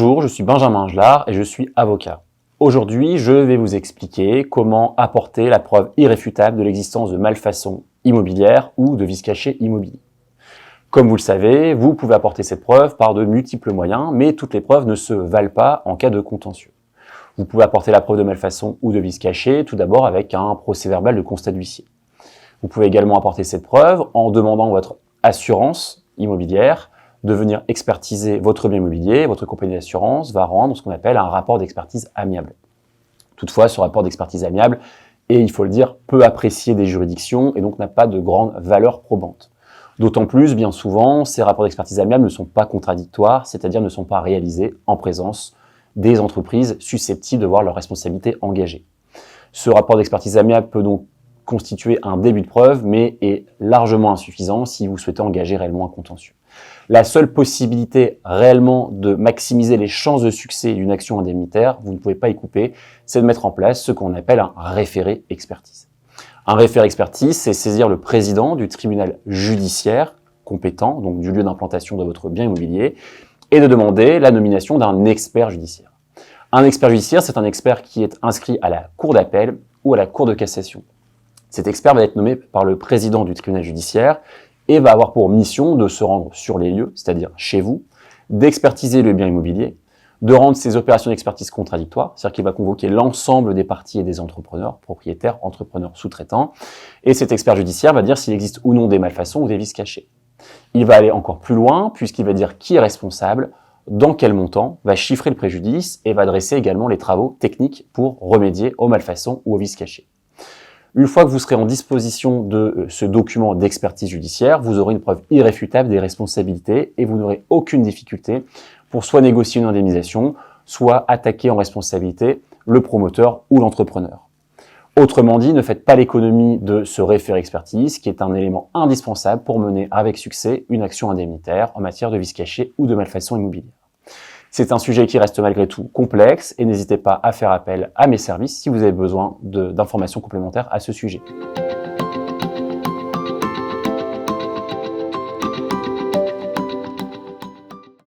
Bonjour, je suis Benjamin Gelard et je suis avocat. Aujourd'hui, je vais vous expliquer comment apporter la preuve irréfutable de l'existence de malfaçons immobilières ou de vices cachés immobiliers. Comme vous le savez, vous pouvez apporter cette preuve par de multiples moyens, mais toutes les preuves ne se valent pas en cas de contentieux. Vous pouvez apporter la preuve de malfaçon ou de vice caché, tout d'abord avec un procès-verbal de constat d'huissier. Vous pouvez également apporter cette preuve en demandant votre assurance immobilière de venir expertiser votre bien immobilier. Votre compagnie d'assurance va rendre ce qu'on appelle un rapport d'expertise amiable. Toutefois, ce rapport d'expertise amiable est, il faut le dire, peu apprécié des juridictions et donc n'a pas de grande valeur probante. D'autant plus, bien souvent, ces rapports d'expertise amiable ne sont pas contradictoires, c'est-à-dire ne sont pas réalisés en présence des entreprises susceptibles de voir leur responsabilité engagée. Ce rapport d'expertise amiable peut donc constituer un début de preuve, mais est largement insuffisant si vous souhaitez engager réellement un contentieux. La seule possibilité réellement de maximiser les chances de succès d'une action indemnitaire, vous ne pouvez pas y couper, c'est de mettre en place ce qu'on appelle un référé expertise. Un référé expertise, c'est saisir le président du tribunal judiciaire compétent, donc du lieu d'implantation de votre bien immobilier, et de demander la nomination d'un expert judiciaire. Un expert judiciaire, c'est un expert qui est inscrit à la cour d'appel ou à la cour de cassation. Cet expert va être nommé par le président du tribunal judiciaire et va avoir pour mission de se rendre sur les lieux, c'est-à-dire chez vous, d'expertiser le bien immobilier, de rendre ses opérations d'expertise contradictoires, c'est-à-dire qu'il va convoquer l'ensemble des parties et des entrepreneurs, propriétaires, entrepreneurs, sous-traitants, et cet expert judiciaire va dire s'il existe ou non des malfaçons ou des vices cachés. Il va aller encore plus loin, puisqu'il va dire qui est responsable, dans quel montant, va chiffrer le préjudice et va dresser également les travaux techniques pour remédier aux malfaçons ou aux vices cachés. Une fois que vous serez en disposition de ce document d'expertise judiciaire, vous aurez une preuve irréfutable des responsabilités et vous n'aurez aucune difficulté pour soit négocier une indemnisation, soit attaquer en responsabilité le promoteur ou l'entrepreneur. Autrement dit, ne faites pas l'économie de ce référé expertise qui est un élément indispensable pour mener avec succès une action indemnitaire en matière de vices cachés ou de malfaçon immobilière. C'est un sujet qui reste malgré tout complexe et n'hésitez pas à faire appel à mes services si vous avez besoin d'informations complémentaires à ce sujet.